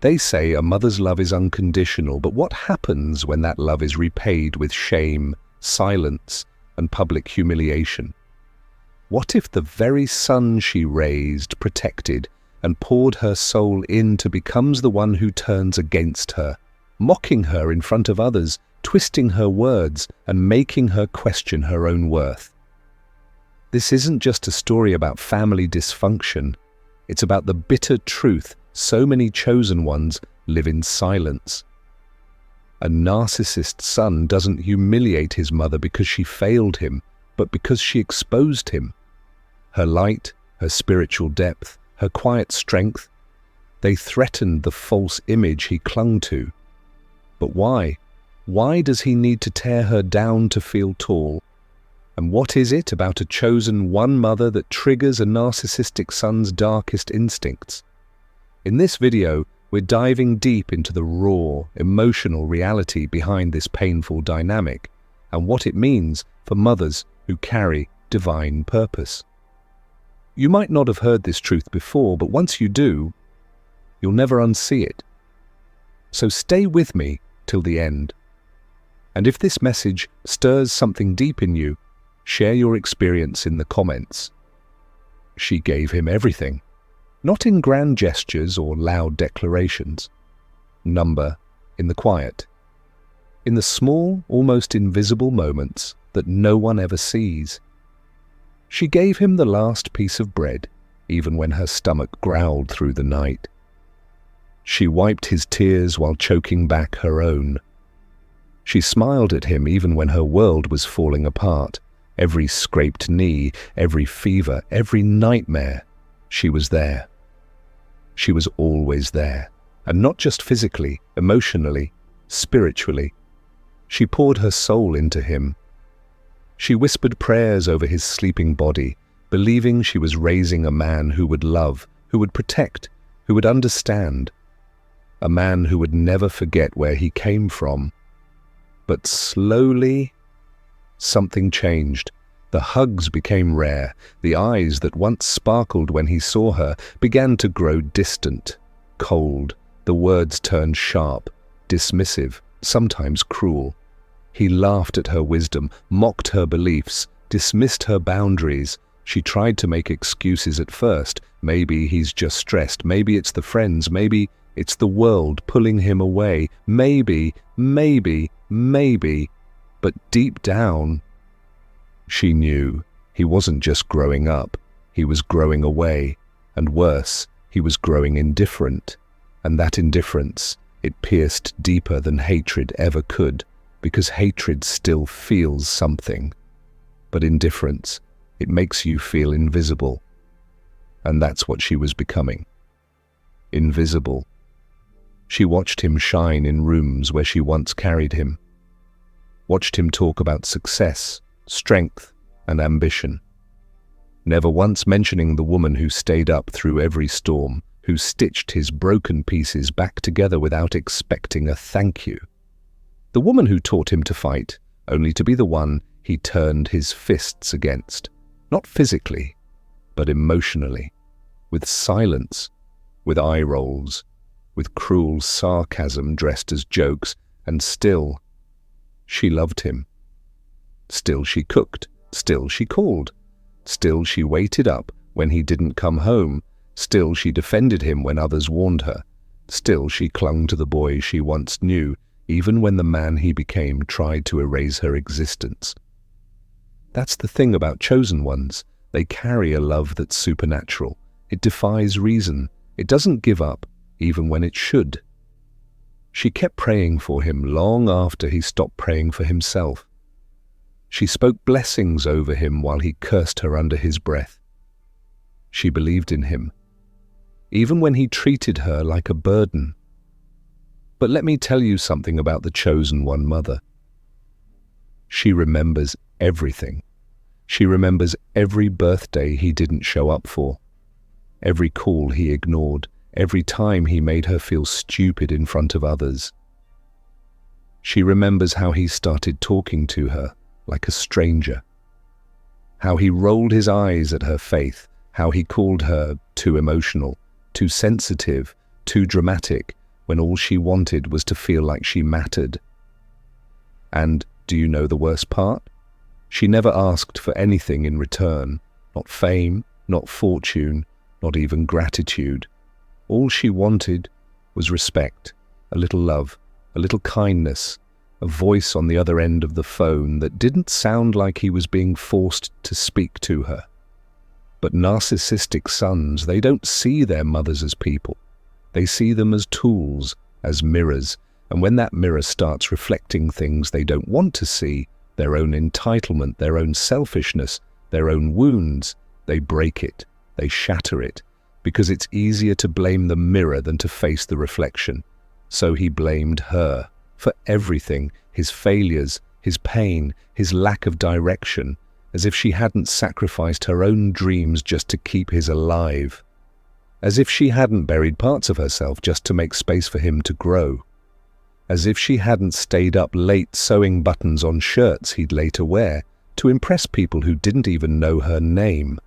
They say a mother's love is unconditional, but what happens when that love is repaid with shame, silence, and public humiliation? What if the very son she raised, protected, and poured her soul into becomes the one who turns against her, mocking her in front of others, twisting her words, and making her question her own worth? This isn't just a story about family dysfunction. It's about the bitter truth so many chosen ones live in silence. A narcissist son doesn't humiliate his mother because she failed him, but because she exposed him. Her light, her spiritual depth, her quiet strength, they threatened the false image he clung to. But why? Why does he need to tear her down to feel tall? And what is it about a chosen one mother that triggers a narcissistic son's darkest instincts? In this video, we're diving deep into the raw, emotional reality behind this painful dynamic and what it means for mothers who carry divine purpose. You might not have heard this truth before, but once you do, you'll never unsee it. So stay with me till the end. And if this message stirs something deep in you, share your experience in the comments. She gave him everything, not in grand gestures or loud declarations. Number in the quiet, in the small, almost invisible moments that no one ever sees. She gave him the last piece of bread, even when her stomach growled through the night. She wiped his tears while choking back her own. She smiled at him even when her world was falling apart. Every scraped knee, every fever, every nightmare, she was there. She was always there, and not just physically, emotionally, spiritually. She poured her soul into him. She whispered prayers over his sleeping body, believing she was raising a man who would love, who would protect, who would understand. A man who would never forget where he came from. But slowly, something changed. The hugs became rare. The eyes that once sparkled when he saw her began to grow distant, cold. The words turned sharp, dismissive, sometimes cruel. He laughed at her wisdom, mocked her beliefs, dismissed her boundaries. She tried to make excuses at first. Maybe he's just stressed. Maybe it's the friends. Maybe it's the world pulling him away. Maybe. But deep down, she knew he wasn't just growing up. He was growing away. And worse, he was growing indifferent. And that indifference, it pierced deeper than hatred ever could. Because hatred still feels something. But indifference, it makes you feel invisible. And that's what she was becoming. Invisible. She watched him shine in rooms where she once carried him. Watched him talk about success, strength, and ambition. Never once mentioning the woman who stayed up through every storm, who stitched his broken pieces back together without expecting a thank you. The woman who taught him to fight, only to be the one he turned his fists against. Not physically, but emotionally. With silence, with eye rolls, with cruel sarcasm dressed as jokes, and still, she loved him. Still she cooked, still she called, still she waited up when he didn't come home, still she defended him when others warned her, still she clung to the boy she once knew, even when the man he became tried to erase her existence. That's the thing about chosen ones. They carry a love that's supernatural. It defies reason. It doesn't give up, even when it should. She kept praying for him long after he stopped praying for himself. She spoke blessings over him while he cursed her under his breath. She believed in him, even when he treated her like a burden. But let me tell you something about the chosen one mother. She remembers everything. She remembers every birthday he didn't show up for, every call he ignored, every time he made her feel stupid in front of others. She remembers how he started talking to her like a stranger, how he rolled his eyes at her faith, how he called her too emotional, too sensitive, too dramatic, when all she wanted was to feel like she mattered. And do you know the worst part? She never asked for anything in return, not fame, not fortune, not even gratitude. All she wanted was respect, a little love, a little kindness, a voice on the other end of the phone that didn't sound like he was being forced to speak to her. But narcissistic sons, they don't see their mothers as people. They see them as tools, as mirrors, and when that mirror starts reflecting things they don't want to see, their own entitlement, their own selfishness, their own wounds, they break it, they shatter it, because it's easier to blame the mirror than to face the reflection. So he blamed her for everything, his failures, his pain, his lack of direction, as if she hadn't sacrificed her own dreams just to keep his alive, as if she hadn't buried parts of herself just to make space for him to grow, as if she hadn't stayed up late sewing buttons on shirts he'd later wear to impress people who didn't even know her name.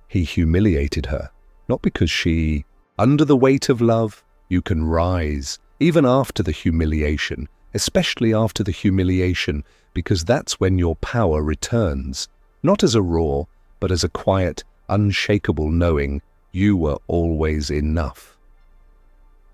He humiliated her, not because she, under the weight of love, you can rise, even after the humiliation, especially after the humiliation, because that's when your power returns, not as a roar, but as a quiet, unshakable knowing you were always enough.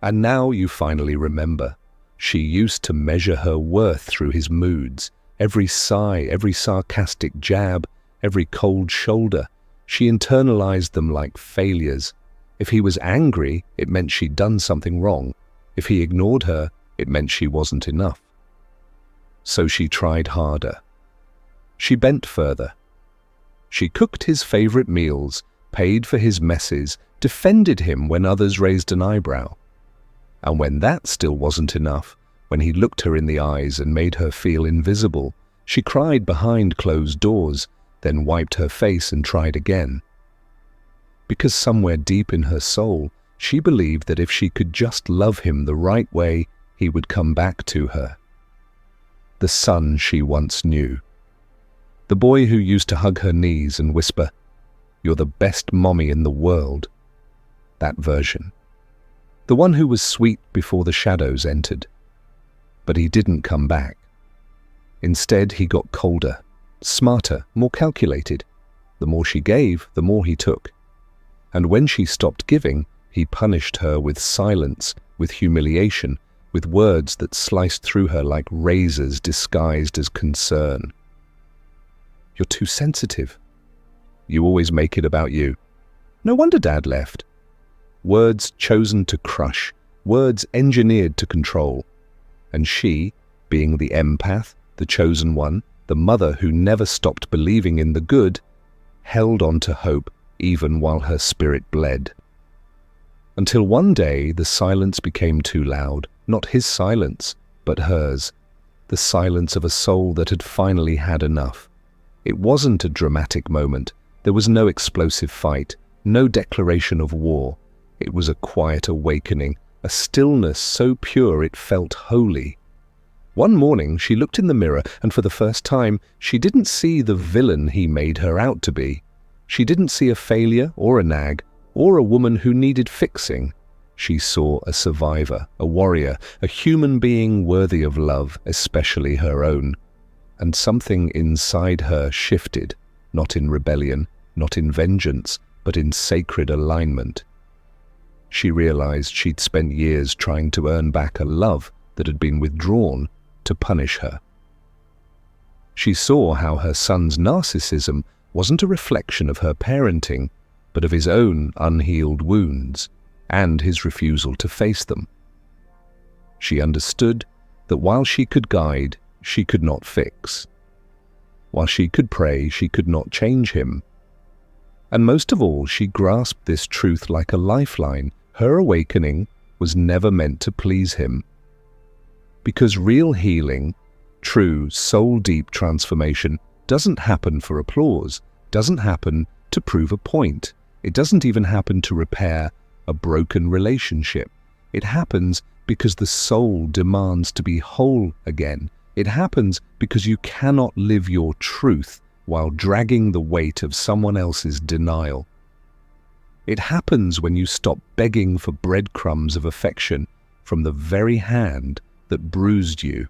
And now you finally remember. She used to measure her worth through his moods, every sigh, every sarcastic jab, every cold shoulder. She internalized them like failures. If he was angry, it meant she'd done something wrong. If he ignored her, it meant she wasn't enough. So she tried harder. She bent further. She cooked his favorite meals, paid for his messes, defended him when others raised an eyebrow. And when that still wasn't enough, when he looked her in the eyes and made her feel invisible, she cried behind closed doors, then wiped her face and tried again. Because somewhere deep in her soul, she believed that if she could just love him the right way, he would come back to her. The son she once knew. The boy who used to hug her knees and whisper, "You're the best mommy in the world." That version. The one who was sweet before the shadows entered. But he didn't come back. Instead, he got colder, smarter, more calculated. The more she gave, the more he took. And when she stopped giving, he punished her with silence, with humiliation, with words that sliced through her like razors disguised as concern. "You're too sensitive. You always make it about you. No wonder Dad left." Words chosen to crush, words engineered to control. And she, being the empath, the chosen one, the mother who never stopped believing in the good, held on to hope even while her spirit bled. Until one day the silence became too loud, not his silence, but hers, the silence of a soul that had finally had enough. It wasn't a dramatic moment. There was no explosive fight, no declaration of war. It was a quiet awakening, a stillness so pure it felt holy. One morning she looked in the mirror, and for the first time she didn't see the villain he made her out to be. She didn't see a failure or a nag, or a woman who needed fixing. She saw a survivor, a warrior, a human being worthy of love, especially her own. And something inside her shifted, not in rebellion, not in vengeance, but in sacred alignment. She realized she'd spent years trying to earn back a love that had been withdrawn to punish her. She saw how her son's narcissism wasn't a reflection of her parenting, but of his own unhealed wounds and his refusal to face them. She understood that while she could guide, she could not fix. While she could pray, she could not change him. And most of all, she grasped this truth like a lifeline. Her awakening was never meant to please him. Because real healing, true soul-deep transformation, doesn't happen for applause, doesn't happen to prove a point. It doesn't even happen to repair a broken relationship. It happens because the soul demands to be whole again. It happens because you cannot live your truth while dragging the weight of someone else's denial. It happens when you stop begging for breadcrumbs of affection from the very hand that bruised you.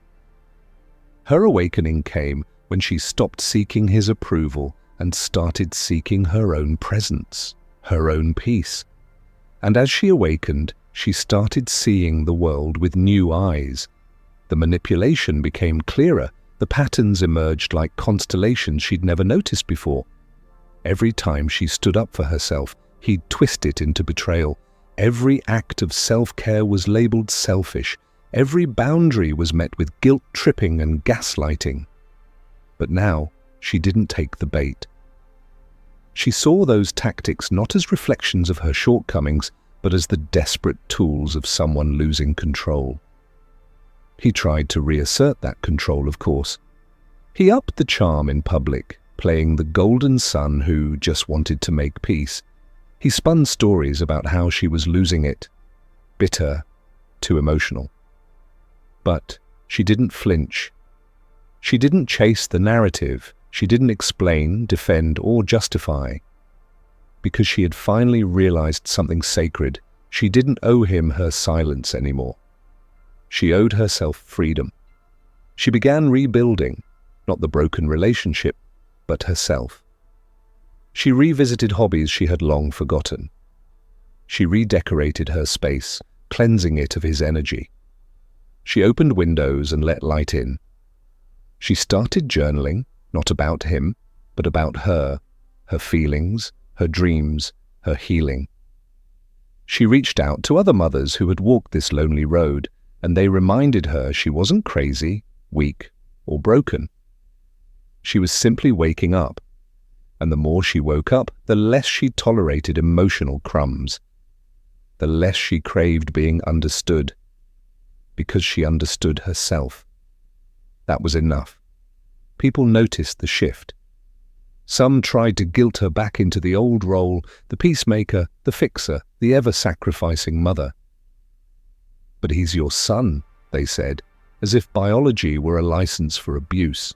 Her awakening came when she stopped seeking his approval and started seeking her own presence, her own peace. And as she awakened, she started seeing the world with new eyes. The manipulation became clearer. The patterns emerged like constellations she'd never noticed before. Every time she stood up for herself, he'd twist it into betrayal. Every act of self-care was labeled selfish. Every boundary was met with guilt-tripping and gaslighting. But now, she didn't take the bait. She saw those tactics not as reflections of her shortcomings, but as the desperate tools of someone losing control. He tried to reassert that control, of course. He upped the charm in public, playing the golden son who just wanted to make peace. He spun stories about how she was losing it, bitter, too emotional. But she didn't flinch. She didn't chase the narrative. She didn't explain, defend, or justify. Because she had finally realized something sacred, she didn't owe him her silence anymore. She owed herself freedom. She began rebuilding, not the broken relationship, but herself. She revisited hobbies she had long forgotten. She redecorated her space, cleansing it of his energy. She opened windows and let light in. She started journaling, not about him, but about her feelings, her dreams, her healing. She reached out to other mothers who had walked this lonely road, and they reminded her she wasn't crazy, weak, or broken. She was simply waking up, and the more she woke up, the less she tolerated emotional crumbs, the less she craved being understood, because she understood herself. That was enough. People noticed the shift. Some tried to guilt her back into the old role, the peacemaker, the fixer, the ever-sacrificing mother. But he's your son, they said, as if biology were a license for abuse.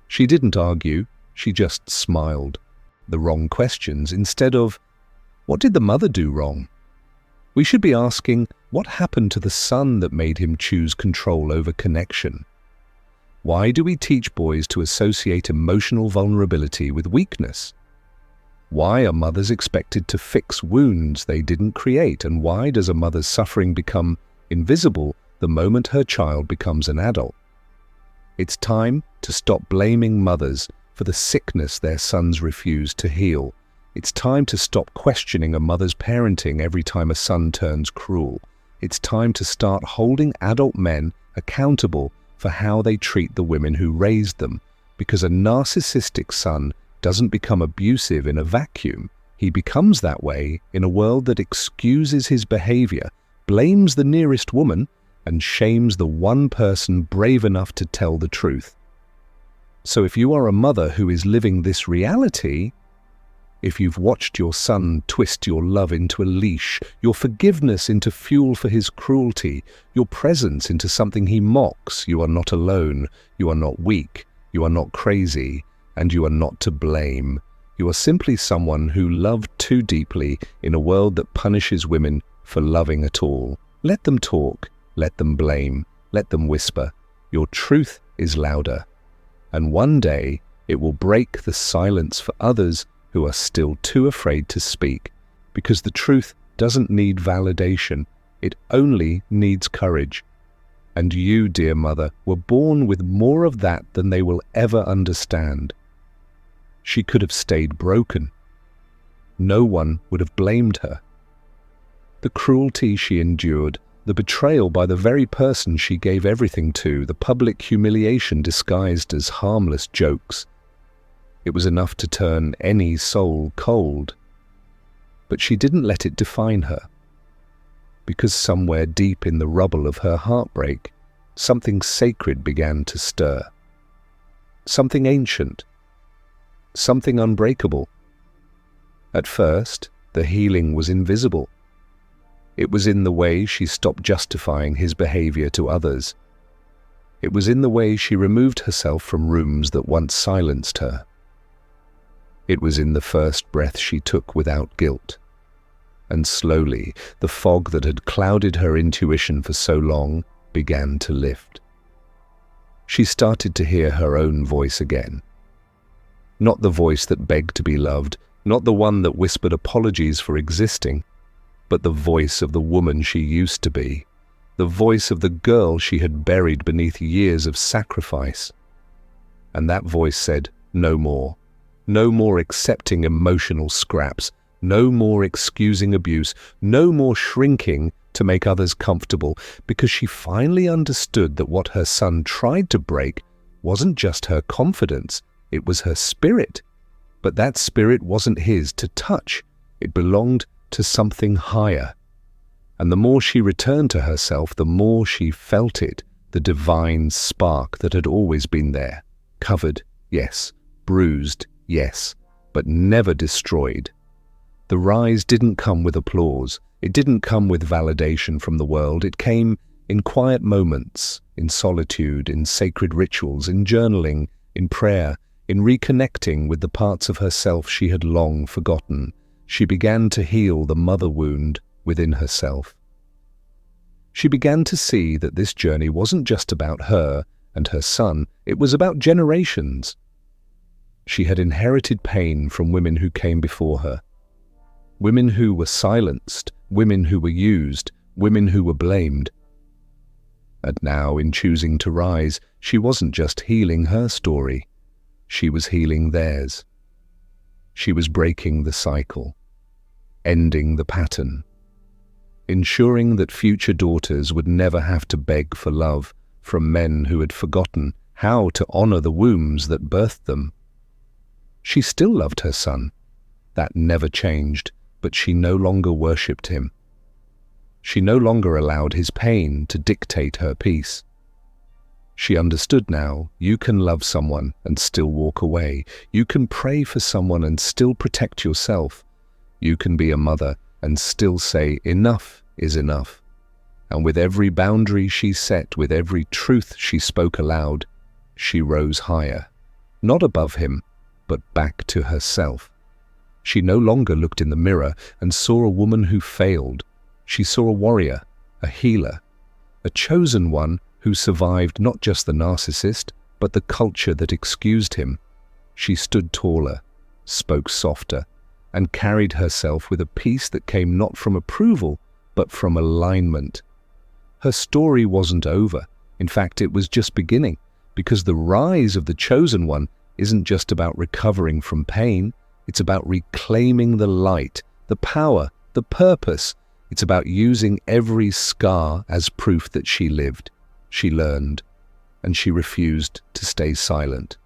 She didn't argue, she just smiled. The wrong questions instead of, what did the mother do wrong? We should be asking, what happened to the son that made him choose control over connection? Why do we teach boys to associate emotional vulnerability with weakness? Why are mothers expected to fix wounds they didn't create? And why does a mother's suffering become invisible the moment her child becomes an adult? It's time to stop blaming mothers for the sickness their sons refuse to heal. It's time to stop questioning a mother's parenting every time a son turns cruel. It's time to start holding adult men accountable for how they treat the women who raised them, because a narcissistic son doesn't become abusive in a vacuum. He becomes that way in a world that excuses his behavior, blames the nearest woman, and shames the one person brave enough to tell the truth. So if you are a mother who is living this reality, if you've watched your son twist your love into a leash, your forgiveness into fuel for his cruelty, your presence into something he mocks, you are not alone, you are not weak, you are not crazy, and you are not to blame. You are simply someone who loved too deeply in a world that punishes women for loving at all. Let them talk, let them blame, let them whisper. Your truth is louder. And one day it will break the silence for others who are still too afraid to speak, because the truth doesn't need validation, it only needs courage. And you, dear mother, were born with more of that than they will ever understand. She could have stayed broken. No one would have blamed her. The cruelty she endured, the betrayal by the very person she gave everything to, the public humiliation disguised as harmless jokes, it was enough to turn any soul cold. But she didn't let it define her, because somewhere deep in the rubble of her heartbreak, something sacred began to stir. Something ancient, something unbreakable. At first, the healing was invisible. It was in the way she stopped justifying his behavior to others. It was in the way she removed herself from rooms that once silenced her. It was in the first breath she took without guilt. And slowly, the fog that had clouded her intuition for so long began to lift. She started to hear her own voice again. Not the voice that begged to be loved, not the one that whispered apologies for existing, but the voice of the woman she used to be, the voice of the girl she had buried beneath years of sacrifice. And that voice said, no more. No more accepting emotional scraps, no more excusing abuse, no more shrinking to make others comfortable, because she finally understood that what her son tried to break wasn't just her confidence, it was her spirit. But that spirit wasn't his to touch, it belonged to something higher. And the more she returned to herself, the more she felt it, the divine spark that had always been there. Covered, yes. Bruised, yes. But never destroyed. The rise didn't come with applause. It didn't come with validation from the world. It came in quiet moments, in solitude, in sacred rituals, in journaling, in prayer, in reconnecting with the parts of herself she had long forgotten. She began to heal the mother wound within herself. She began to see that this journey wasn't just about her and her son, it was about generations. She had inherited pain from women who came before her. Women who were silenced, women who were used, women who were blamed. And now, in choosing to rise, she wasn't just healing her story, she was healing theirs. She was breaking the cycle, ending the pattern, ensuring that future daughters would never have to beg for love from men who had forgotten how to honor the wombs that birthed them. She still loved her son. That never changed, but she no longer worshipped him. She no longer allowed his pain to dictate her peace. She understood now, you can love someone and still walk away. You can pray for someone and still protect yourself. You can be a mother and still say, enough is enough. And with every boundary she set, with every truth she spoke aloud, she rose higher, not above him, but back to herself. She no longer looked in the mirror and saw a woman who failed. She saw a warrior, a healer, a chosen one who survived not just the narcissist, but the culture that excused him. She stood taller, spoke softer, and carried herself with a peace that came not from approval, but from alignment. Her story wasn't over. In fact, it was just beginning, because the rise of the chosen one isn't just about recovering from pain. It's about reclaiming the light, the power, the purpose. It's about using every scar as proof that she lived, she learned, and she refused to stay silent.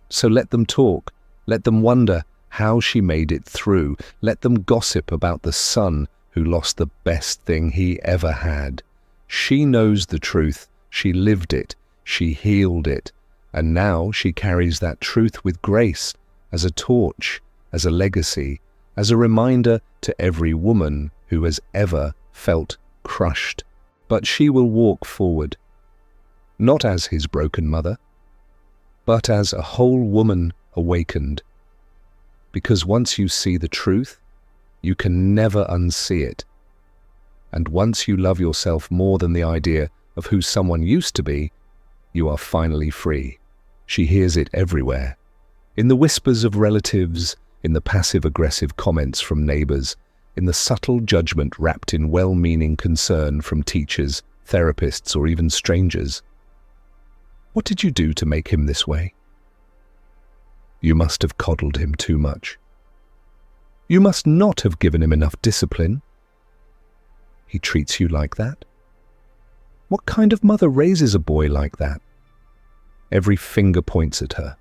So let them talk. Let them wonder how she made it through. Let them gossip about the son who lost the best thing he ever had. She knows the truth. She lived it. She healed it. And now she carries that truth with grace, as a torch, as a legacy, as a reminder to every woman who has ever felt crushed. But she will walk forward, not as his broken mother, but as a whole woman awakened. Because once you see the truth, you can never unsee it. And once you love yourself more than the idea of who someone used to be, you are finally free. She hears it everywhere. In the whispers of relatives, in the passive-aggressive comments from neighbors, in the subtle judgment wrapped in well-meaning concern from teachers, therapists, or even strangers. What did you do to make him this way? You must have coddled him too much. You must not have given him enough discipline. He treats you like that? What kind of mother raises a boy like that? Every finger points at her.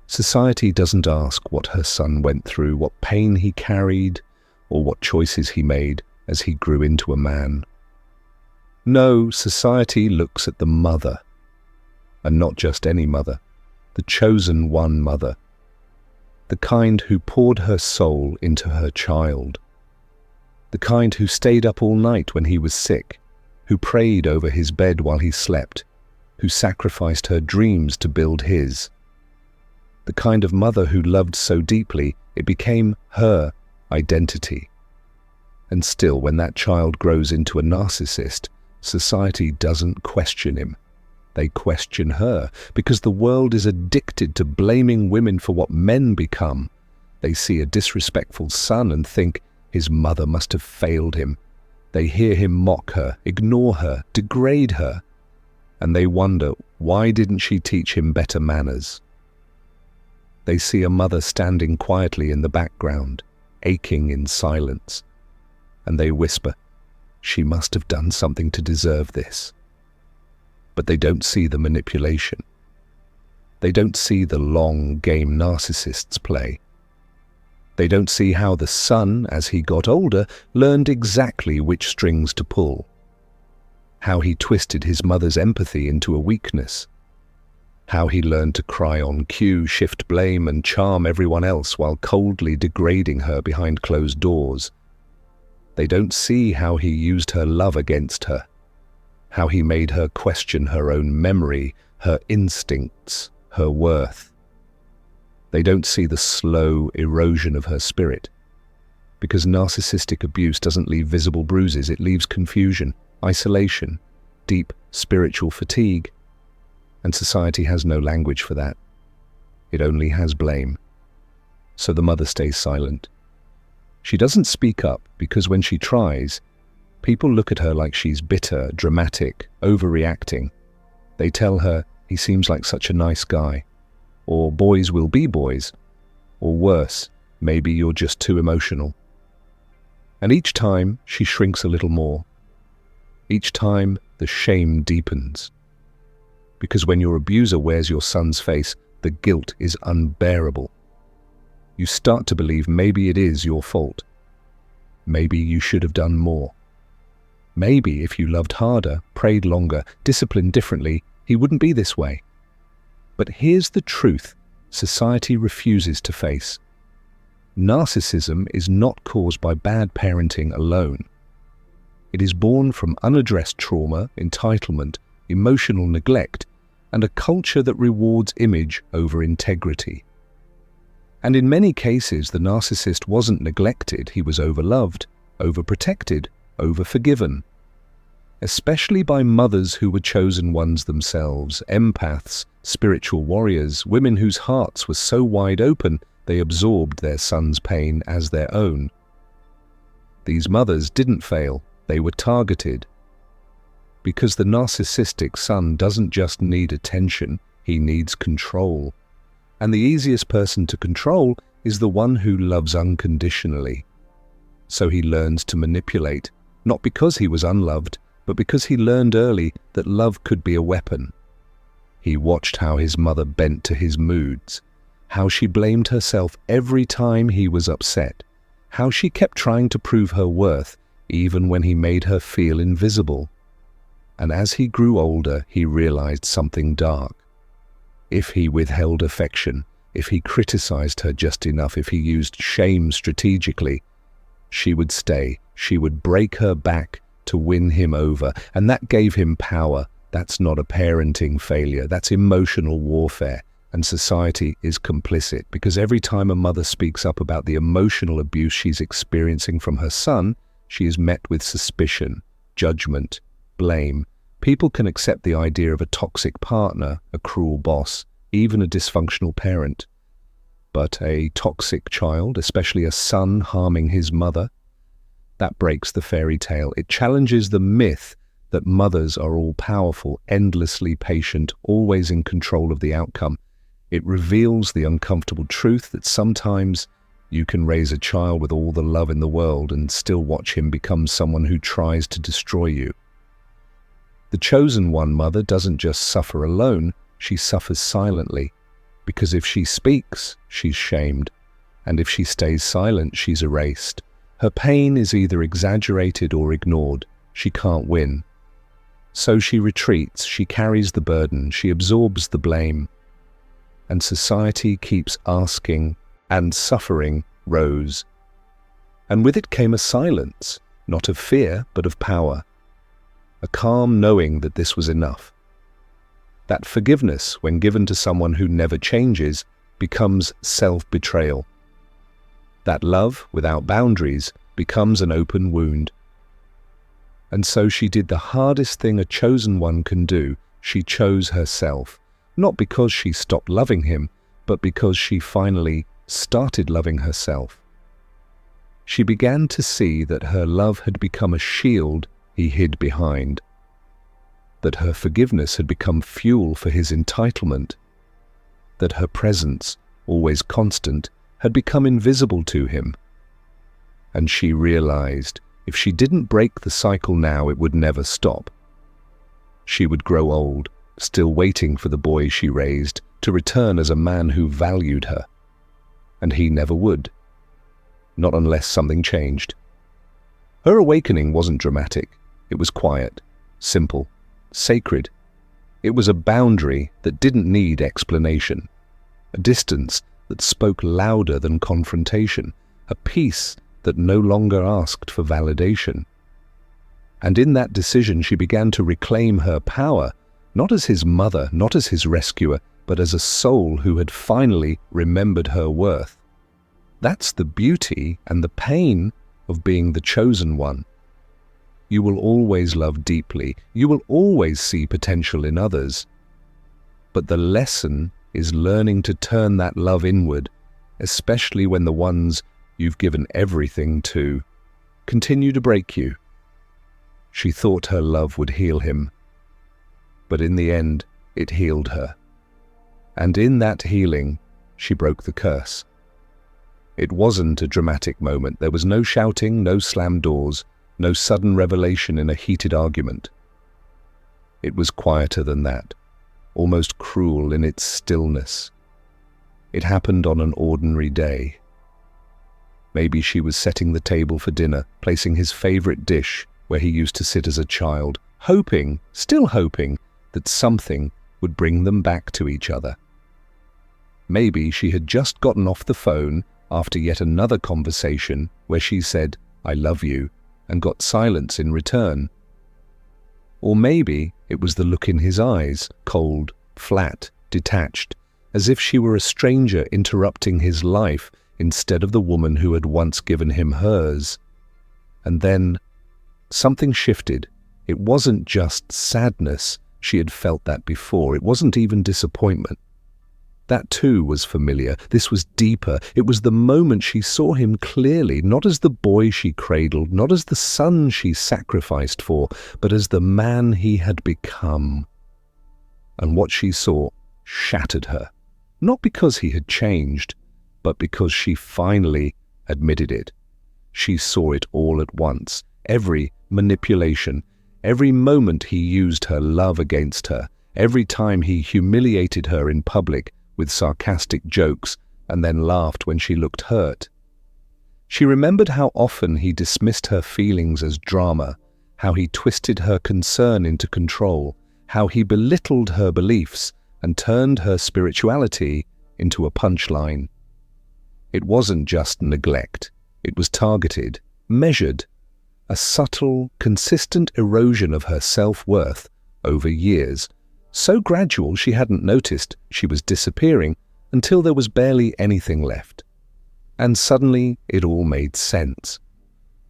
Society doesn't ask what her son went through, what pain he carried, or what choices he made as he grew into a man. No, society looks at the mother, and not just any mother, the chosen one mother, the kind who poured her soul into her child, the kind who stayed up all night when he was sick, who prayed over his bed while he slept, who sacrificed her dreams to build his. The kind of mother who loved so deeply, it became her identity. And still, when that child grows into a narcissist, society doesn't question him. They question her, because the world is addicted to blaming women for what men become. They see a disrespectful son and think his mother must have failed him. They hear him mock her, ignore her, degrade her. And they wonder, why didn't she teach him better manners? They see a mother standing quietly in the background, aching in silence. And they whisper, she must have done something to deserve this. But they don't see the manipulation. They don't see the long game narcissists play. They don't see how the son, as he got older, learned exactly which strings to pull. How he twisted his mother's empathy into a weakness. How he learned to cry on cue, shift blame, and charm everyone else while coldly degrading her behind closed doors. They don't see how he used her love against her. How he made her question her own memory, her instincts, her worth. They don't see the slow erosion of her spirit. Because narcissistic abuse doesn't leave visible bruises, it leaves confusion, isolation, deep spiritual fatigue. And society has no language for that. It only has blame. So the mother stays silent. She doesn't speak up because when she tries, people look at her like she's bitter, dramatic, overreacting. They tell her, he seems like such a nice guy. Or boys will be boys. Or worse, maybe you're just too emotional. And each time, she shrinks a little more. Each time, the shame deepens. Because when your abuser wears your son's face, the guilt is unbearable. You start to believe maybe it is your fault. Maybe you should have done more. Maybe if you loved harder, prayed longer, disciplined differently, he wouldn't be this way. But here's the truth society refuses to face. Narcissism is not caused by bad parenting alone. It is born from unaddressed trauma, entitlement, emotional neglect, and a culture that rewards image over integrity. And in many cases, the narcissist wasn't neglected, he was overloved, overprotected, overforgiven. Especially by mothers who were chosen ones themselves, empaths, spiritual warriors, women whose hearts were so wide open they absorbed their son's pain as their own. These mothers didn't fail, they were targeted. Because the narcissistic son doesn't just need attention, he needs control. And the easiest person to control is the one who loves unconditionally. So he learns to manipulate, not because he was unloved, but because he learned early that love could be a weapon. He watched how his mother bent to his moods, how she blamed herself every time he was upset, how she kept trying to prove her worth even when he made her feel invisible. And as he grew older, he realized something dark. If he withheld affection, if he criticized her just enough, if he used shame strategically, she would stay, she would break her back to win him over, and that gave him power. That's not a parenting failure, that's emotional warfare, and society is complicit because every time a mother speaks up about the emotional abuse she's experiencing from her son, she is met with suspicion, judgment, blame. People can accept the idea of a toxic partner, a cruel boss, even a dysfunctional parent. But a toxic child, especially a son harming his mother, that breaks the fairy tale. It challenges the myth that mothers are all-powerful, endlessly patient, always in control of the outcome. It reveals the uncomfortable truth that sometimes you can raise a child with all the love in the world and still watch him become someone who tries to destroy you. The chosen one mother doesn't just suffer alone, she suffers silently. Because if she speaks, she's shamed. And if she stays silent, she's erased. Her pain is either exaggerated or ignored. She can't win. So she retreats, she carries the burden, she absorbs the blame. And society keeps asking, and suffering rose. And with it came a silence, not of fear, but of power. A calm knowing that this was enough. That forgiveness, when given to someone who never changes, becomes self-betrayal. That love, without boundaries, becomes an open wound. And so she did the hardest thing a chosen one can do. She chose herself, not because she stopped loving him, but because she finally started loving herself. She began to see that her love had become a shield he hid behind, that her forgiveness had become fuel for his entitlement, that her presence, always constant, had become invisible to him. And she realized if she didn't break the cycle now, it would never stop. She would grow old, still waiting for the boy she raised to return as a man who valued her. And he never would. Not unless something changed. Her awakening wasn't dramatic. It was quiet, simple, sacred. It was a boundary that didn't need explanation. A distance that spoke louder than confrontation. A peace that no longer asked for validation. And in that decision she began to reclaim her power, not as his mother, not as his rescuer, but as a soul who had finally remembered her worth. That's the beauty and the pain of being the chosen one. You will always love deeply. You will always see potential in others. But the lesson is learning to turn that love inward, especially when the ones you've given everything to continue to break you. She thought her love would heal him, but in the end, it healed her. And in that healing, she broke the curse. It wasn't a dramatic moment. There was no shouting, no slammed doors, no sudden revelation in a heated argument. It was quieter than that, almost cruel in its stillness. It happened on an ordinary day. Maybe she was setting the table for dinner, placing his favorite dish where he used to sit as a child, hoping, still hoping, that something would bring them back to each other. Maybe she had just gotten off the phone after yet another conversation where she said, "I love you," and got silence in return. Or maybe it was the look in his eyes, cold, flat, detached, as if she were a stranger interrupting his life instead of the woman who had once given him hers. And then something shifted. It wasn't just sadness. She had felt that before. It wasn't even disappointment. That too was familiar. This was deeper. It was the moment she saw him clearly, not as the boy she cradled, not as the son she sacrificed for, but as the man he had become. And what she saw shattered her, not because he had changed, but because she finally admitted it. She saw it all at once, every manipulation, every moment he used her love against her, every time he humiliated her in public with sarcastic jokes and then laughed when she looked hurt. She remembered how often he dismissed her feelings as drama, how he twisted her concern into control, how he belittled her beliefs and turned her spirituality into a punchline. It wasn't just neglect. It was targeted, measured, a subtle, consistent erosion of her self-worth over years, so gradual she hadn't noticed she was disappearing until there was barely anything left. And suddenly it all made sense.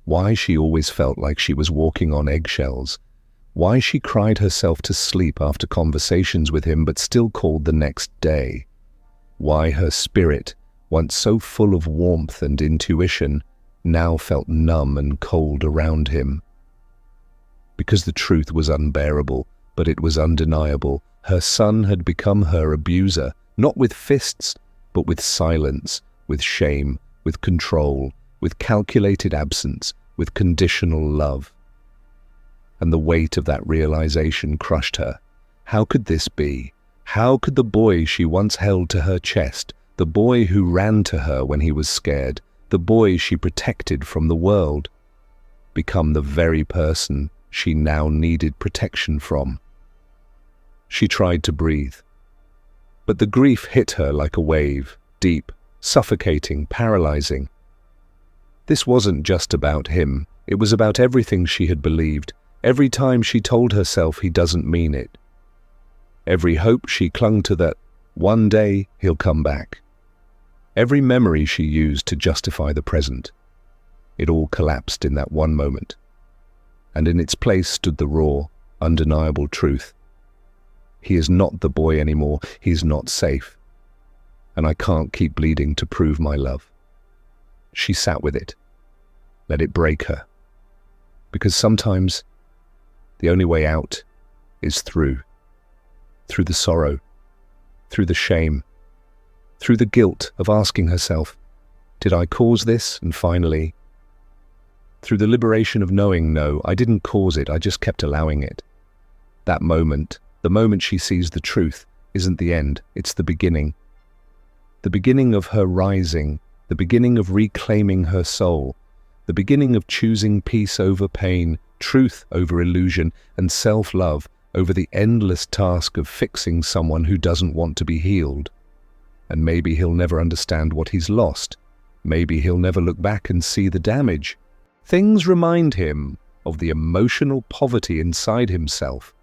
Why she always felt like she was walking on eggshells, why she cried herself to sleep after conversations with him but still called the next day, why her spirit, once so full of warmth and intuition, now felt numb and cold around him. Because the truth was unbearable, but it was undeniable. Her son had become her abuser, not with fists, but with silence, with shame, with control, with calculated absence, with conditional love. And the weight of that realization crushed her. How could this be? How could the boy she once held to her chest, the boy who ran to her when he was scared, the boy she protected from the world, become the very person she now needed protection from? She tried to breathe, but the grief hit her like a wave, deep, suffocating, paralyzing. This wasn't just about him. It was about everything she had believed, every time she told herself he doesn't mean it. Every hope she clung to that one day he'll come back. every memory she used to justify the present. It all collapsed in that one moment. And in its place stood the raw, undeniable truth. He is not the boy anymore. He's not safe. And I can't keep bleeding to prove my love. She sat with it. Let it break her. Because sometimes the only way out is through the sorrow, through the shame, through the guilt of asking herself, did I cause this? And finally, through the liberation of knowing, no, I didn't cause it, I just kept allowing it. That moment, the moment she sees the truth, isn't the end, it's the beginning. The beginning of her rising, the beginning of reclaiming her soul, the beginning of choosing peace over pain, truth over illusion, and self-love over the endless task of fixing someone who doesn't want to be healed. And maybe he'll never understand what he's lost. Maybe he'll never look back and see the damage. Things remind him of the emotional poverty inside himself.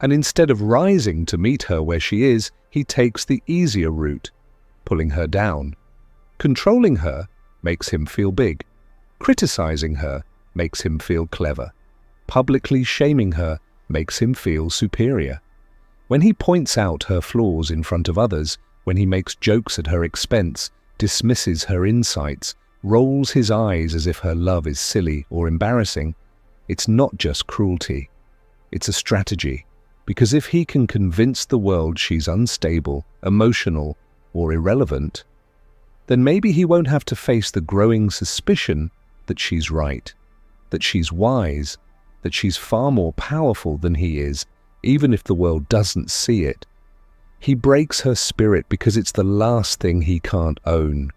And instead of rising to meet her where she is, he takes the easier route, pulling her down. Controlling her makes him feel big. Criticizing her makes him feel clever. Publicly shaming her makes him feel superior. When he points out her flaws in front of others, when he makes jokes at her expense, dismisses her insights, rolls his eyes as if her love is silly or embarrassing, it's not just cruelty. It's a strategy. Because if he can convince the world she's unstable, emotional, or irrelevant, then maybe he won't have to face the growing suspicion that she's right, that she's wise, that she's far more powerful than he is, even if the world doesn't see it. He breaks her spirit because it's the last thing he can't own.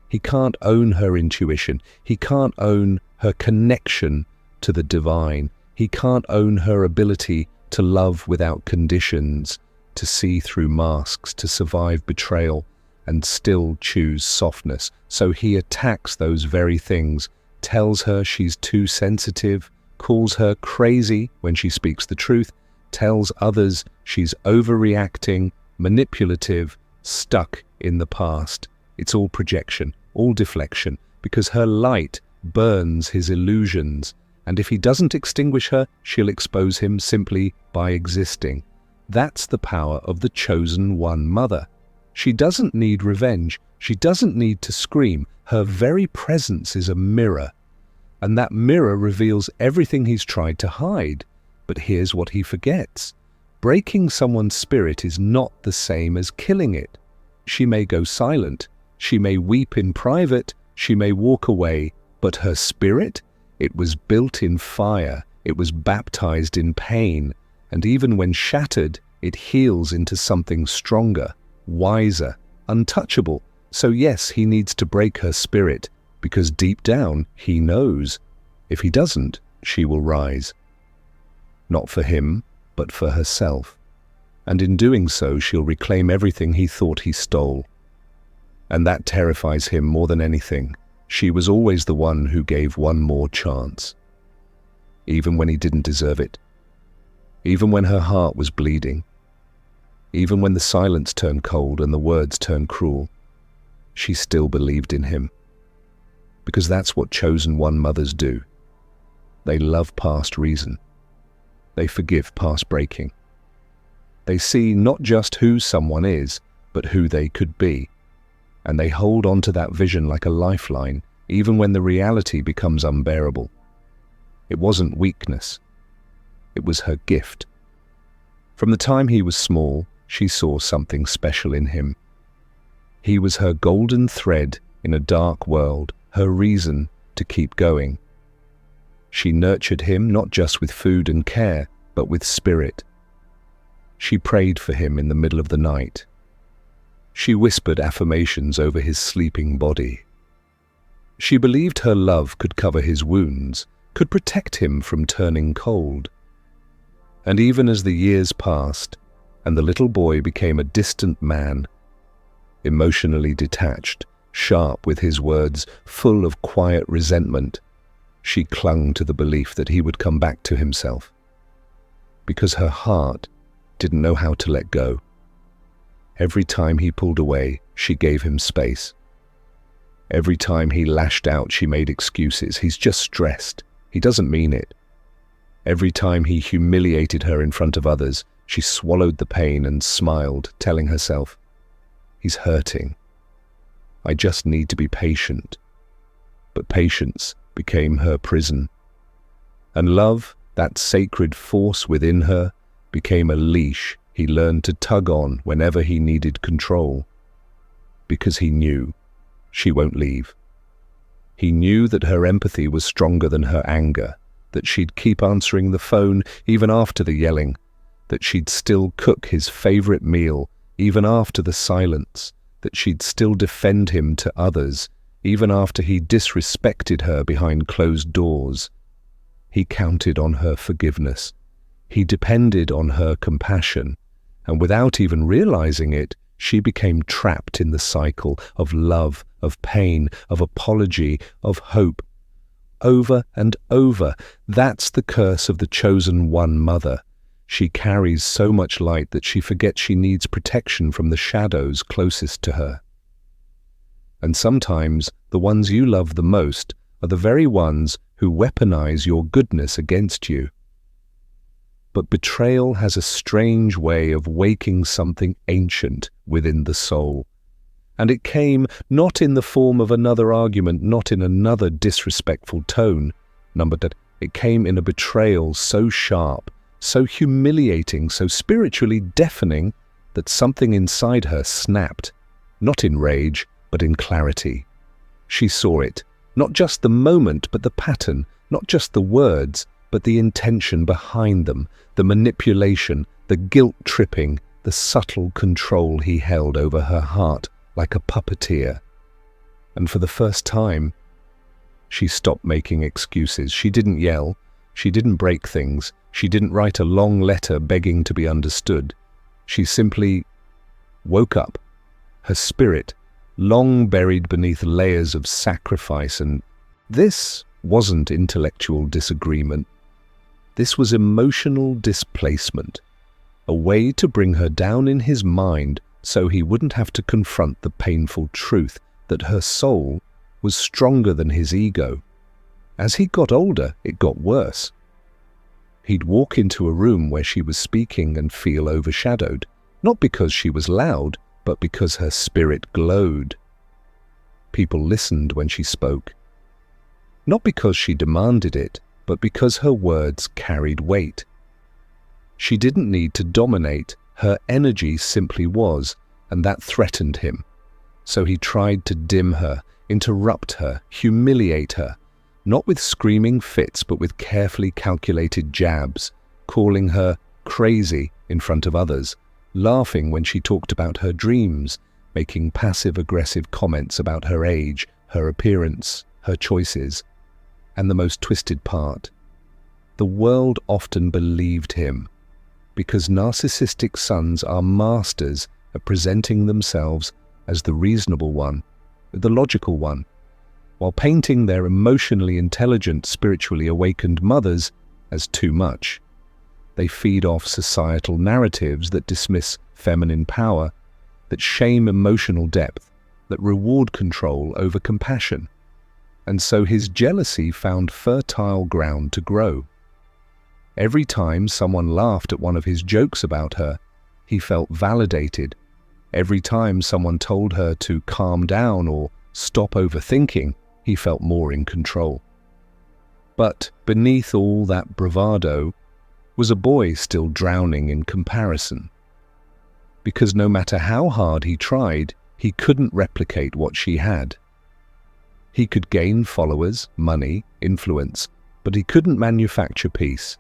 He can't own her intuition. He can't own her connection to the divine. He can't own her ability to love without conditions, to see through masks, to survive betrayal, and still choose softness. So he attacks those very things, tells her she's too sensitive, calls her crazy when she speaks the truth, tells others she's overreacting, manipulative, stuck in the past. It's all projection, all deflection, because her light burns his illusions, and if he doesn't extinguish her, she'll expose him simply by existing. That's the power of the chosen one mother. She doesn't need revenge. She doesn't need to scream. Her very presence is a mirror, and that mirror reveals everything he's tried to hide. But here's what he forgets. Breaking someone's spirit is not the same as killing it. She may go silent. She may weep in private. She may walk away. But her spirit? It was built in fire. It was baptized in pain. And even when shattered, it heals into something stronger, wiser, untouchable. So yes, he needs to break her spirit, because deep down, he knows. If he doesn't, she will rise. Not for him, but for herself. And in doing so, she'll reclaim everything he thought he stole. And that terrifies him more than anything. She was always the one who gave one more chance. Even when he didn't deserve it. Even when her heart was bleeding. Even when the silence turned cold and the words turned cruel. She still believed in him. Because that's what chosen one mothers do. They love past reason. They forgive past breaking. They see not just who someone is, but who they could be. And they hold on to that vision like a lifeline, even when the reality becomes unbearable. It wasn't weakness. It was her gift. From the time he was small, she saw something special in him. He was her golden thread in a dark world, her reason to keep going. She nurtured him not just with food and care, but with spirit. She prayed for him in the middle of the night. She whispered affirmations over his sleeping body. She believed her love could cover his wounds, could protect him from turning cold. And even as the years passed, and the little boy became a distant man, emotionally detached, sharp with his words, full of quiet resentment, she clung to the belief that he would come back to himself. Because her heart didn't know how to let go. Every time he pulled away, she gave him space. Every time he lashed out, she made excuses. He's just stressed. He doesn't mean it. Every time he humiliated her in front of others, she swallowed the pain and smiled, telling herself, "He's hurting. I just need to be patient." But patience became her prison. And love, that sacred force within her, became a leash he learned to tug on whenever he needed control. Because he knew she won't leave. He knew that her empathy was stronger than her anger, that she'd keep answering the phone even after the yelling, that she'd still cook his favorite meal even after the silence, that she'd still defend him to others even after he disrespected her behind closed doors. He counted on her forgiveness. He depended on her compassion, and without even realizing it, she became trapped in the cycle of love, of pain, of apology, of hope. Over and over, that's the curse of the chosen one mother. She carries so much light that she forgets she needs protection from the shadows closest to her. And sometimes the ones you love the most are the very ones who weaponize your goodness against you. But betrayal has a strange way of waking something ancient within the soul. And it came not in the form of another argument, not in another disrespectful tone. It came in a betrayal so sharp, so humiliating, so spiritually deafening that something inside her snapped, not in rage, but in clarity. She saw it, not just the moment, but the pattern, not just the words, but the intention behind them, the manipulation, the guilt-tripping, the subtle control he held over her heart like a puppeteer. And for the first time, she stopped making excuses. She didn't yell. She didn't break things. She didn't write a long letter begging to be understood. She simply woke up, her spirit long buried beneath layers of sacrifice, and this wasn't intellectual disagreement. This was emotional displacement, a way to bring her down in his mind so he wouldn't have to confront the painful truth that her soul was stronger than his ego. As he got older, it got worse. He'd walk into a room where she was speaking and feel overshadowed, not because she was loud, but because her spirit glowed. People listened when she spoke, not because she demanded it, but because her words carried weight. She didn't need to dominate, her energy simply was, and that threatened him. So he tried to dim her, interrupt her, humiliate her, not with screaming fits, but with carefully calculated jabs, calling her crazy in front of others, laughing when she talked about her dreams, making passive-aggressive comments about her age, her appearance, her choices. And the most twisted part, the world often believed him, because narcissistic sons are masters at presenting themselves as the reasonable one, the logical one, while painting their emotionally intelligent, spiritually awakened mothers as too much. They feed off societal narratives that dismiss feminine power, that shame emotional depth, that reward control over compassion. And so his jealousy found fertile ground to grow. Every time someone laughed at one of his jokes about her, he felt validated. Every time someone told her to calm down or stop overthinking, he felt more in control. But beneath all that bravado was a boy still drowning in comparison. Because no matter how hard he tried, he couldn't replicate what she had. He could gain followers, money, influence, but he couldn't manufacture peace.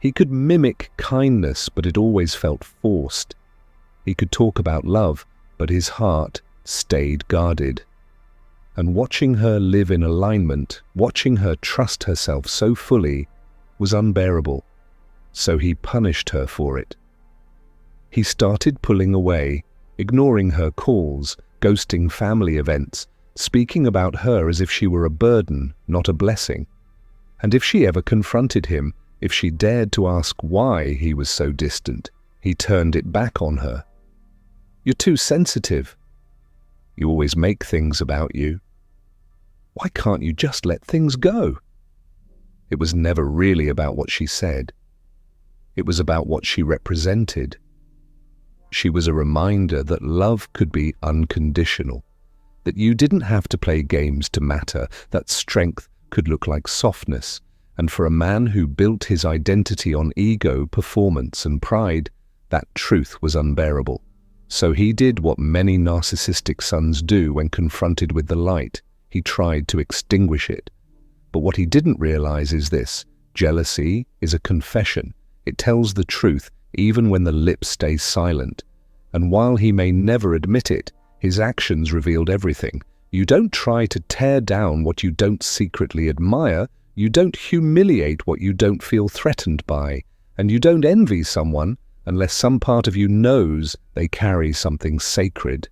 He could mimic kindness, but it always felt forced. He could talk about love, but his heart stayed guarded. And watching her live in alignment, watching her trust herself so fully, was unbearable. So he punished her for it. He started pulling away, ignoring her calls, ghosting family events, speaking about her as if she were a burden, not a blessing. And if she ever confronted him, if she dared to ask why he was so distant, he turned it back on her. "You're too sensitive. You always make things about you. Why can't you just let things go? It was never really about what she said. It was about what she represented. She was a reminder that love could be unconditional, that you didn't have to play games to matter, that strength could look like softness, and for a man who built his identity on ego, performance, and pride, that truth was unbearable. So he did what many narcissistic sons do when confronted with the light. He tried to extinguish it. But what he didn't realize is this: jealousy is a confession. It tells the truth even when the lips stay silent. And while he may never admit it, his actions revealed everything. You don't try to tear down what you don't secretly admire. You don't humiliate what you don't feel threatened by. And you don't envy someone unless some part of you knows they carry something sacred.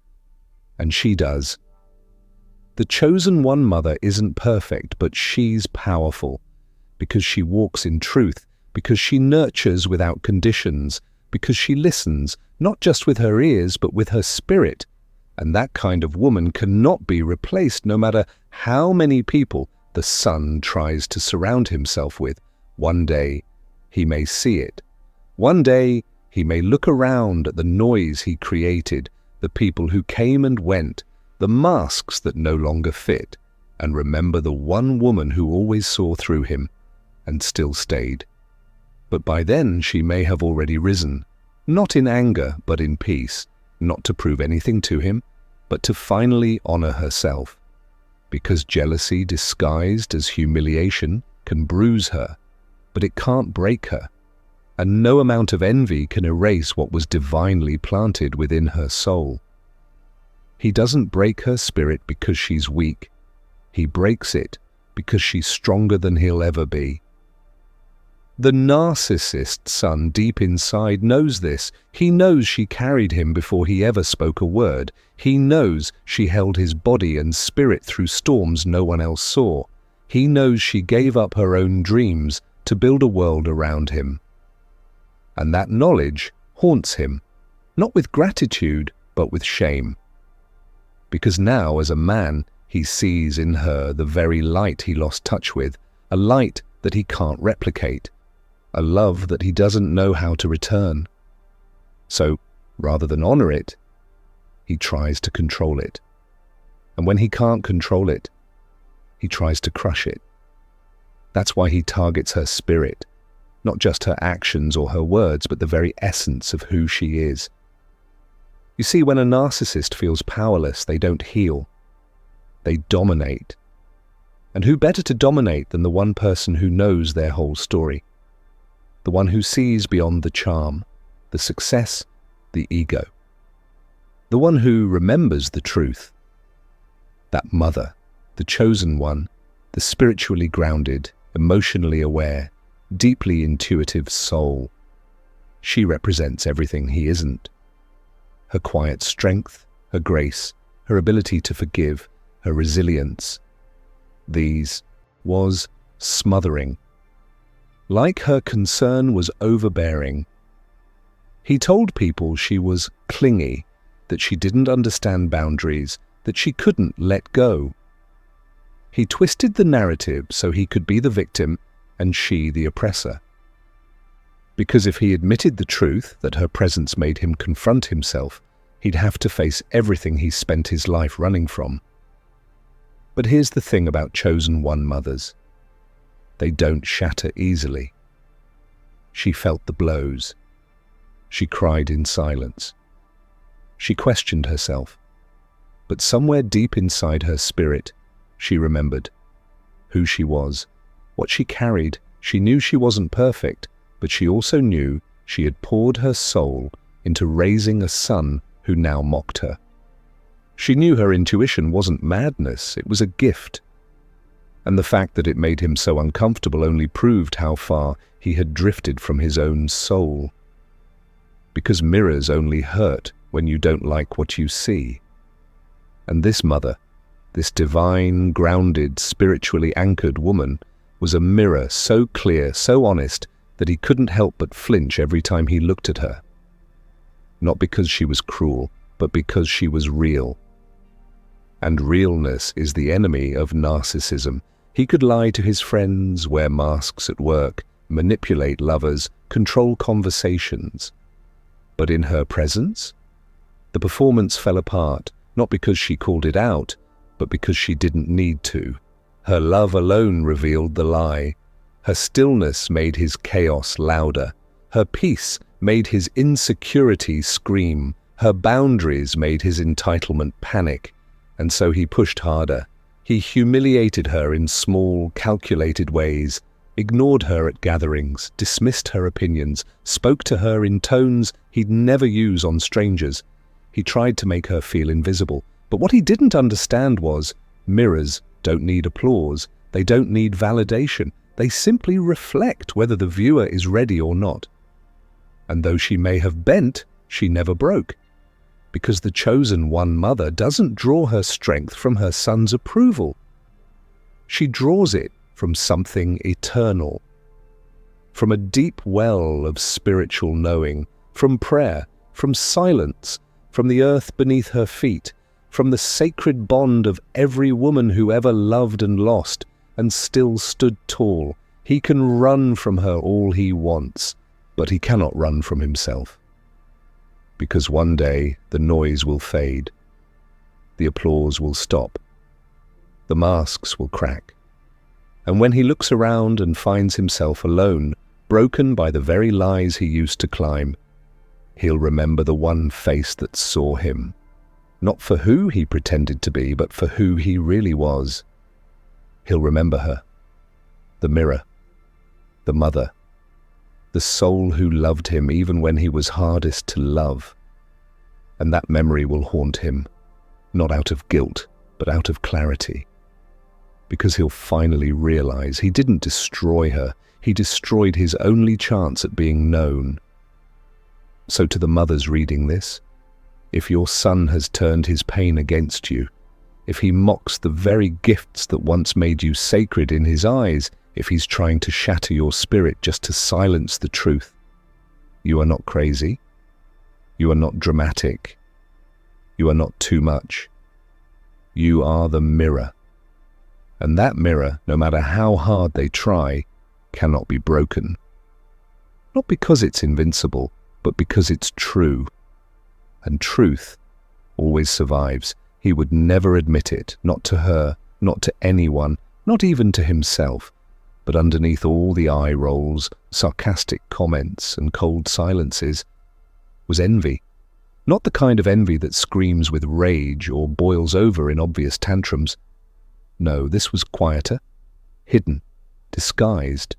And she does. The chosen one mother isn't perfect, but she's powerful because she walks in truth, because she nurtures without conditions, because she listens, not just with her ears, but with her spirit. And that kind of woman cannot be replaced no matter how many people the son tries to surround himself with. One day, he may see it. One day, he may look around at the noise he created, the people who came and went, the masks that no longer fit, and remember the one woman who always saw through him and still stayed. But by then she may have already risen, not in anger but in peace, not to prove anything to him, but to finally honor herself. Because jealousy disguised as humiliation can bruise her, but it can't break her, and no amount of envy can erase what was divinely planted within her soul. He doesn't break her spirit because she's weak. He breaks it because she's stronger than he'll ever be. The narcissist son deep inside knows this. He knows she carried him before he ever spoke a word. He knows she held his body and spirit through storms no one else saw. He knows she gave up her own dreams to build a world around him. And that knowledge haunts him, not with gratitude, but with shame. Because now, as a man, he sees in her the very light he lost touch with, a light that he can't replicate, a love that he doesn't know how to return. So, rather than honor it, he tries to control it. And when he can't control it, he tries to crush it. That's why he targets her spirit, not just her actions or her words, but the very essence of who she is. You see, when a narcissist feels powerless, they don't heal. They dominate. And who better to dominate than the one person who knows their whole story? The one who sees beyond the charm, the success, the ego. The one who remembers the truth. That mother, the chosen one, the spiritually grounded, emotionally aware, deeply intuitive soul. She represents everything he isn't. Her quiet strength, her grace, her ability to forgive, her resilience. These was smothering. Like her concern was overbearing. He told people she was clingy, that she didn't understand boundaries, that she couldn't let go. He twisted the narrative so he could be the victim and she the oppressor. Because if he admitted the truth, that her presence made him confront himself, he'd have to face everything he spent his life running from. But here's the thing about chosen one mothers. They don't shatter easily. She felt the blows. She cried in silence. She questioned herself. But somewhere deep inside her spirit, she remembered who she was, what she carried. She knew she wasn't perfect, but she also knew she had poured her soul into raising a son who now mocked her. She knew her intuition wasn't madness, it was a gift. And the fact that it made him so uncomfortable only proved how far he had drifted from his own soul. Because mirrors only hurt when you don't like what you see. And this mother, this divine, grounded, spiritually anchored woman, was a mirror so clear, so honest, that he couldn't help but flinch every time he looked at her. Not because she was cruel, but because she was real. And realness is the enemy of narcissism. He could lie to his friends, wear masks at work, manipulate lovers, control conversations. But in her presence, the performance fell apart, not because she called it out, but because she didn't need to. Her love alone revealed the lie. Her stillness made his chaos louder. Her peace made his insecurity scream. Her boundaries made his entitlement panic. And so he pushed harder. He humiliated her in small, calculated ways, ignored her at gatherings, dismissed her opinions, spoke to her in tones he'd never use on strangers. He tried to make her feel invisible. But what he didn't understand was, mirrors don't need applause. They don't need validation. They simply reflect whether the viewer is ready or not. And though she may have bent, she never broke. Because the chosen one mother doesn't draw her strength from her son's approval. She draws it from something eternal, from a deep well of spiritual knowing, from prayer, from silence, from the earth beneath her feet, from the sacred bond of every woman who ever loved and lost and still stood tall. He can run from her all he wants, but he cannot run from himself. Because one day the noise will fade, the applause will stop, the masks will crack. And when he looks around and finds himself alone, broken by the very lies he used to climb, he'll remember the one face that saw him, not for who he pretended to be, but for who he really was. He'll remember her, the mirror, the mother, the soul who loved him even when he was hardest to love. And that memory will haunt him, not out of guilt, but out of clarity. Because he'll finally realize he didn't destroy her, he destroyed his only chance at being known. So to the mothers reading this, if your son has turned his pain against you, if he mocks the very gifts that once made you sacred in his eyes, if he's trying to shatter your spirit just to silence the truth, you are not crazy. You are not dramatic. You are not too much. You are the mirror. And that mirror, no matter how hard they try, cannot be broken. Not because it's invincible, but because it's true. And truth always survives. He would never admit it, not to her, not to anyone, not even to himself. But underneath all the eye rolls, sarcastic comments, and cold silences was envy. Not the kind of envy that screams with rage or boils over in obvious tantrums. No, this was quieter, hidden, disguised.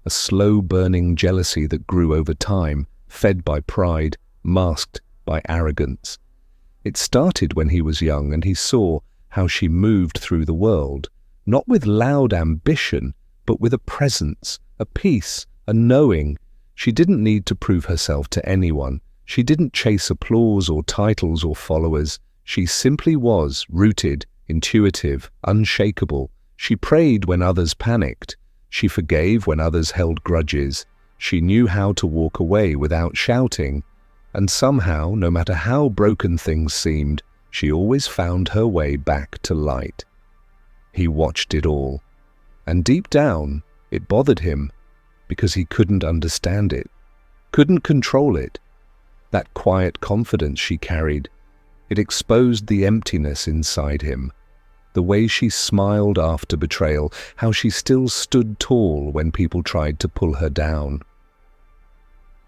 A slow-burning jealousy that grew over time, fed by pride, masked by arrogance. It started when he was young and he saw how she moved through the world, not with loud ambition, but with a presence, a peace, a knowing. She didn't need to prove herself to anyone. She didn't chase applause or titles or followers. She simply was rooted, intuitive, unshakable. She prayed when others panicked. She forgave when others held grudges. She knew how to walk away without shouting. And somehow, no matter how broken things seemed, she always found her way back to light. He watched it all. And deep down, it bothered him, because he couldn't understand it, couldn't control it. That quiet confidence she carried, it exposed the emptiness inside him. The way she smiled after betrayal, how she still stood tall when people tried to pull her down.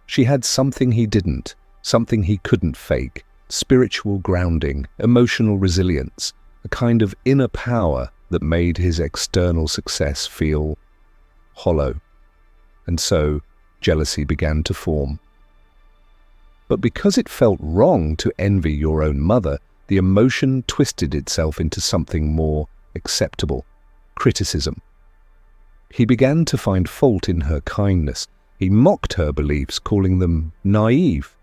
She had something he didn't, something he couldn't fake, spiritual grounding, emotional resilience, a kind of inner power that made his external success feel hollow. And so, jealousy began to form. But because it felt wrong to envy your own mother, the emotion twisted itself into something more acceptable, criticism. He began to find fault in her kindness. He mocked her beliefs, calling them naive.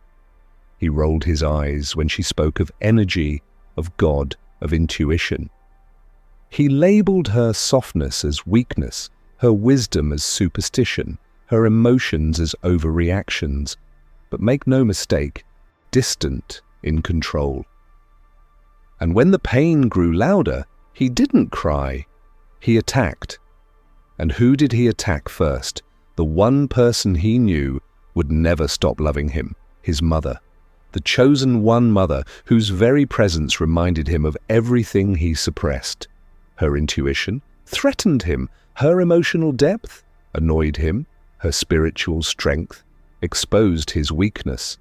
He rolled his eyes when she spoke of energy, of God, of intuition. He labeled her softness as weakness, her wisdom as superstition, her emotions as overreactions. But make no mistake, distant in control. And when the pain grew louder, he didn't cry. He attacked. And who did he attack first? The one person he knew would never stop loving him, his mother. The chosen one mother whose very presence reminded him of everything he suppressed. Her intuition threatened him. Her emotional depth annoyed him. Her spiritual strength exposed his weakness.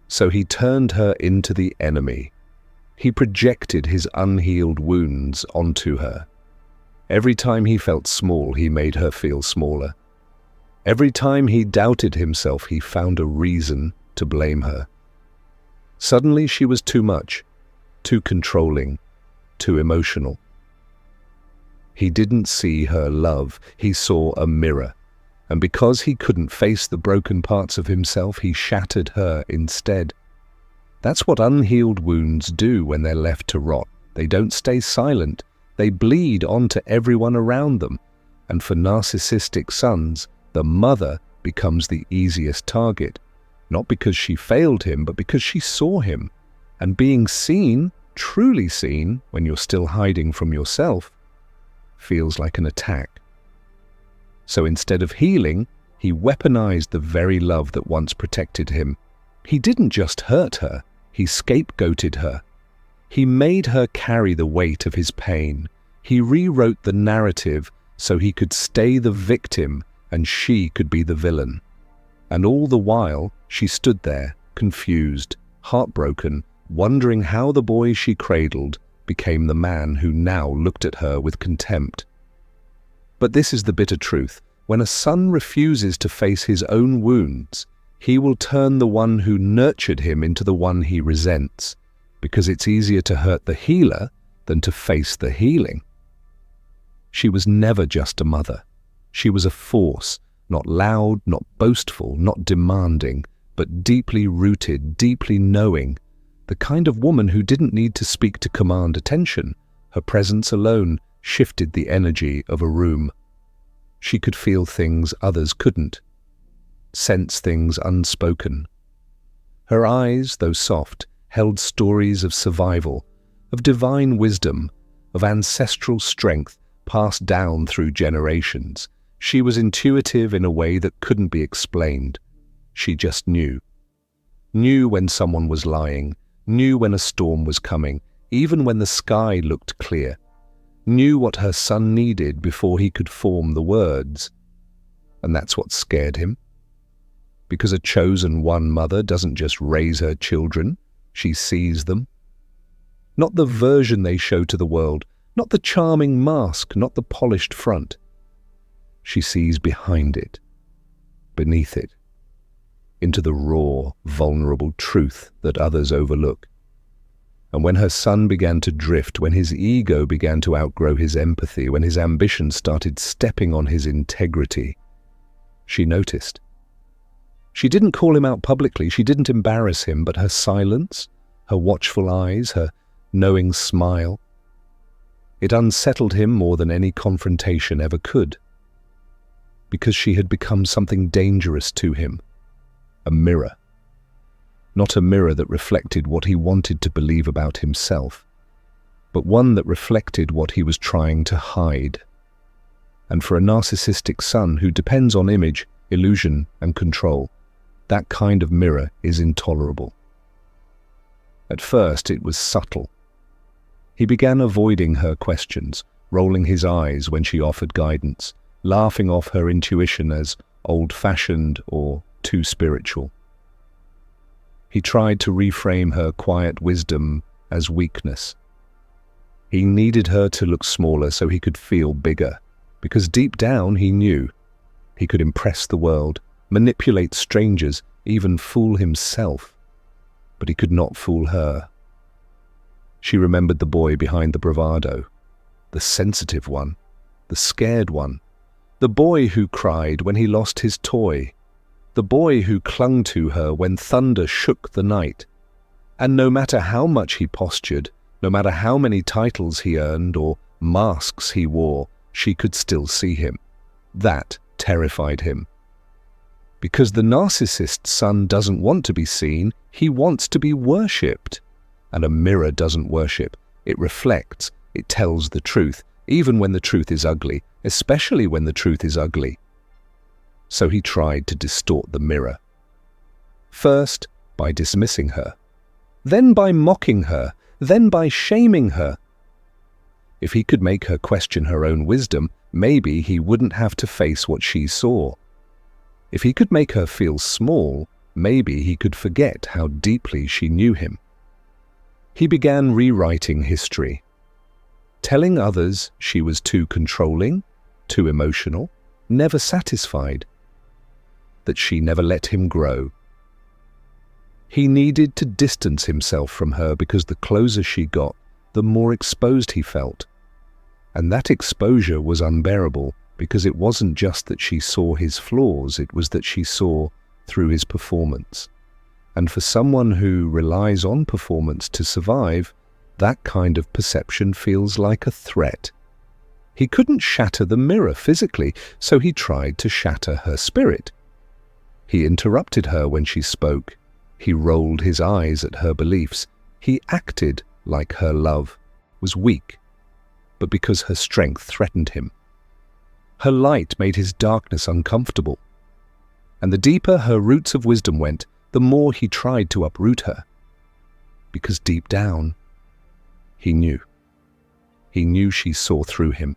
So he turned her into the enemy. He projected his unhealed wounds onto her. Every time he felt small, he made her feel smaller. Every time he doubted himself, he found a reason to blame her. Suddenly she was too much, too controlling, too emotional. He didn't see her love, he saw a mirror. And because he couldn't face the broken parts of himself, he shattered her instead. That's what unhealed wounds do when they're left to rot. They don't stay silent. They bleed onto everyone around them. And for narcissistic sons, the mother becomes the easiest target. Not because she failed him, but because she saw him. And being seen, truly seen, when you're still hiding from yourself, feels like an attack. So instead of healing, he weaponized the very love that once protected him. He didn't just hurt her, he scapegoated her. He made her carry the weight of his pain. He rewrote the narrative so he could stay the victim and she could be the villain. And all the while, she stood there, confused, heartbroken, wondering how the boy she cradled became the man who now looked at her with contempt. But this is the bitter truth. When a son refuses to face his own wounds, he will turn the one who nurtured him into the one he resents, because it's easier to hurt the healer than to face the healing. She was never just a mother. She was a force, not loud, not boastful, not demanding, but deeply rooted, deeply knowing, the kind of woman who didn't need to speak to command attention. Her presence alone shifted the energy of a room. She could feel things others couldn't, sense things unspoken. Her eyes, though soft, held stories of survival, of divine wisdom, of ancestral strength passed down through generations. She was intuitive in a way that couldn't be explained. She just knew. Knew when someone was lying, knew when a storm was coming, even when the sky looked clear. Knew what her son needed before he could form the words. And that's what scared him. Because a chosen one mother doesn't just raise her children, she sees them. Not the version they show to the world, not the charming mask, not the polished front. She sees behind it, beneath it, into the raw, vulnerable truth that others overlook. And when her son began to drift, when his ego began to outgrow his empathy, when his ambition started stepping on his integrity, she noticed. She didn't call him out publicly, she didn't embarrass him, but her silence, her watchful eyes, her knowing smile, it unsettled him more than any confrontation ever could. Because she had become something dangerous to him, a mirror. Not a mirror that reflected what he wanted to believe about himself, but one that reflected what he was trying to hide. And for a narcissistic son who depends on image, illusion, and control, that kind of mirror is intolerable. At first, it was subtle. He began avoiding her questions, rolling his eyes when she offered guidance, laughing off her intuition as old-fashioned or too spiritual. He tried to reframe her quiet wisdom as weakness. He needed her to look smaller so he could feel bigger, because deep down he knew he could impress the world, manipulate strangers, even fool himself. But he could not fool her. She remembered the boy behind the bravado, the sensitive one, the scared one, the boy who cried when he lost his toy, the boy who clung to her when thunder shook the night. And no matter how much he postured, no matter how many titles he earned or masks he wore, she could still see him. That terrified him. Because the narcissist's son doesn't want to be seen, he wants to be worshipped. And a mirror doesn't worship. It reflects, it tells the truth, even when the truth is ugly, especially when the truth is ugly. So he tried to distort the mirror. First, by dismissing her, then by mocking her, then by shaming her. If he could make her question her own wisdom, maybe he wouldn't have to face what she saw. If he could make her feel small, maybe he could forget how deeply she knew him. He began rewriting history, telling others she was too controlling, too emotional, never satisfied, that she never let him grow. He needed to distance himself from her because the closer she got, the more exposed he felt. And that exposure was unbearable because it wasn't just that she saw his flaws, it was that she saw through his performance. And for someone who relies on performance to survive, that kind of perception feels like a threat. He couldn't shatter the mirror physically, so he tried to shatter her spirit. He interrupted her when she spoke. He rolled his eyes at her beliefs. He acted like her love was weak, but because her strength threatened him. Her light made his darkness uncomfortable. And the deeper her roots of wisdom went, the more he tried to uproot her. Because deep down, he knew. He knew she saw through him.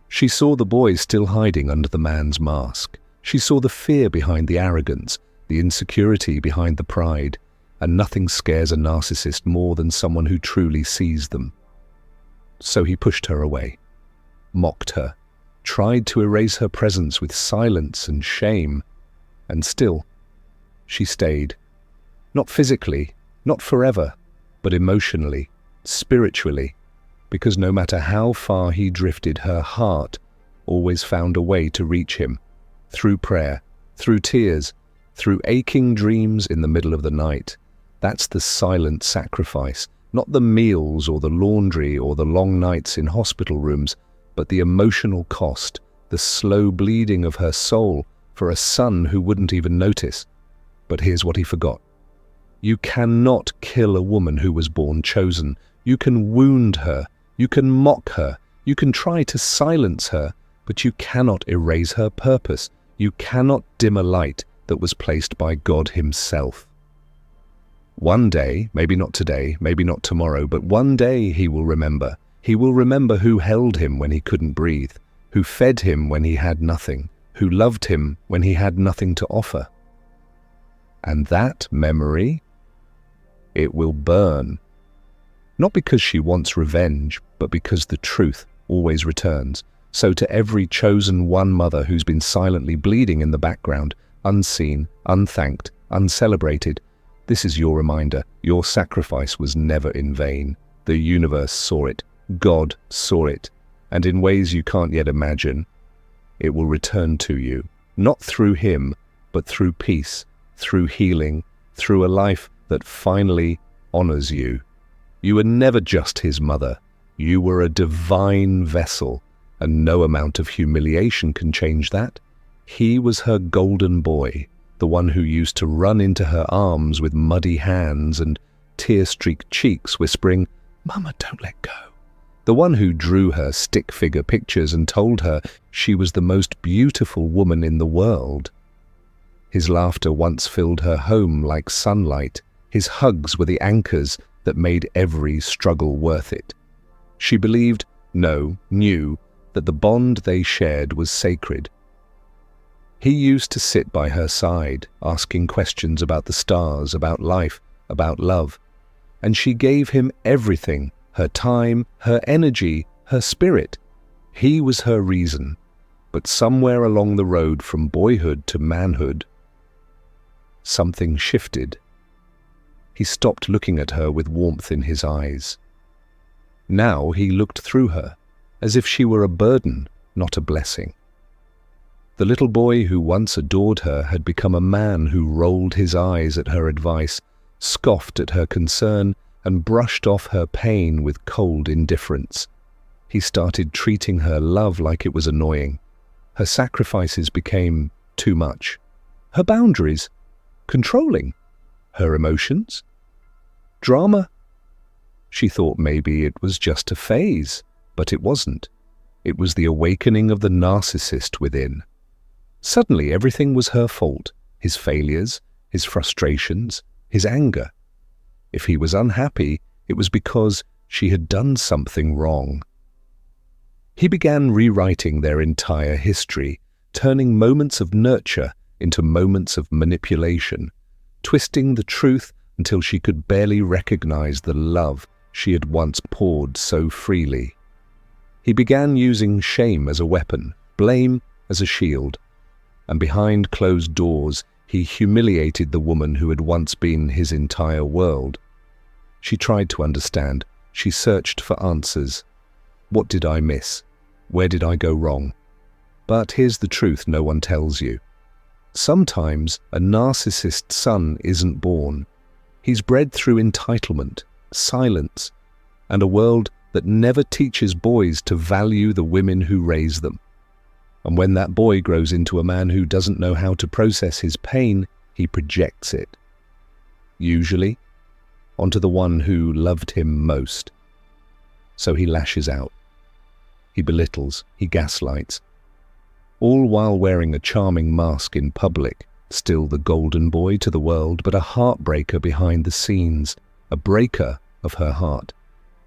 She saw the boy still hiding under the man's mask. She saw the fear behind the arrogance, the insecurity behind the pride, and nothing scares a narcissist more than someone who truly sees them. So he pushed her away, mocked her, tried to erase her presence with silence and shame, and still, she stayed. Not physically, not forever, but emotionally, spiritually, because no matter how far he drifted, her heart always found a way to reach him, through prayer, through tears, through aching dreams in the middle of the night. That's the silent sacrifice, not the meals or the laundry or the long nights in hospital rooms, but the emotional cost, the slow bleeding of her soul for a son who wouldn't even notice. But here's what he forgot. You cannot kill a woman who was born chosen. You can wound her, you can mock her, you can try to silence her, but you cannot erase her purpose. You cannot dim a light that was placed by God himself. One day, maybe not today, maybe not tomorrow, but one day he will remember. He will remember who held him when he couldn't breathe, who fed him when he had nothing, who loved him when he had nothing to offer. And that memory, it will burn. Not because she wants revenge, but because the truth always returns. So to every chosen one mother who's been silently bleeding in the background, unseen, unthanked, uncelebrated, this is your reminder. Your sacrifice was never in vain. The universe saw it. God saw it. And in ways you can't yet imagine, it will return to you. Not through him, but through peace, through healing, through a life that finally honors you. You were never just his mother. You were a divine vessel, and no amount of humiliation can change that. He was her golden boy, the one who used to run into her arms with muddy hands and tear-streaked cheeks, whispering, "Mama, don't let go." The one who drew her stick figure pictures and told her she was the most beautiful woman in the world. His laughter once filled her home like sunlight. His hugs were the anchors that made every struggle worth it. She believed, no, knew, that the bond they shared was sacred. He used to sit by her side, asking questions about the stars, about life, about love. And she gave him everything, her time, her energy, her spirit. He was her reason. But somewhere along the road from boyhood to manhood, something shifted. He stopped looking at her with warmth in his eyes. Now he looked through her, as if she were a burden, not a blessing. The little boy who once adored her had become a man who rolled his eyes at her advice, scoffed at her concern, and brushed off her pain with cold indifference. He started treating her love like it was annoying. Her sacrifices became too much. Her boundaries, controlling. Her emotions, drama. She thought maybe it was just a phase, but it wasn't. It was the awakening of the narcissist within. Suddenly everything was her fault, his failures, his frustrations, his anger. If he was unhappy, it was because she had done something wrong. He began rewriting their entire history, turning moments of nurture into moments of manipulation, twisting the truth until she could barely recognize the love she had once poured so freely. He began using shame as a weapon, blame as a shield, and behind closed doors he humiliated the woman who had once been his entire world. She tried to understand. She searched for answers. What did I miss? Where did I go wrong? But here's the truth no one tells you. Sometimes a narcissist son isn't born. He's bred through entitlement, silence, and a world that never teaches boys to value the women who raise them. And when that boy grows into a man who doesn't know how to process his pain, he projects it. Usually, onto the one who loved him most. So he lashes out. He belittles, he gaslights, all while wearing a charming mask in public, still the golden boy to the world, but a heartbreaker behind the scenes, a breaker of her heart.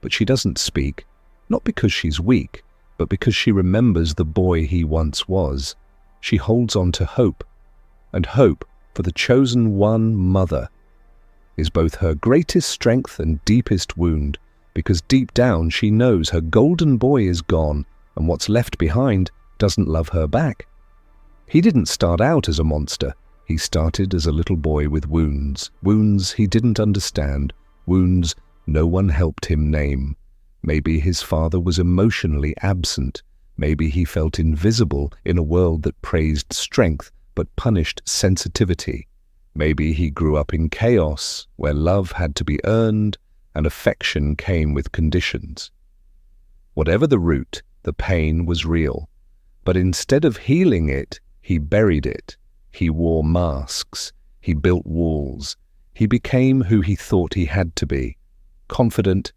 But she doesn't speak, not because she's weak, but because she remembers the boy he once was. She holds on to hope, and hope for the chosen one, mother, is both her greatest strength and deepest wound, because deep down she knows her golden boy is gone, and what's left behind doesn't love her back. He didn't start out as a monster. He started as a little boy with wounds, wounds he didn't understand, wounds no one helped him name. Maybe his father was emotionally absent. Maybe he felt invisible in a world that praised strength but punished sensitivity. Maybe he grew up in chaos, where love had to be earned and affection came with conditions. Whatever the root, the pain was real. But instead of healing it, he buried it. He wore masks. He built walls. He became who he thought he had to be. Confident,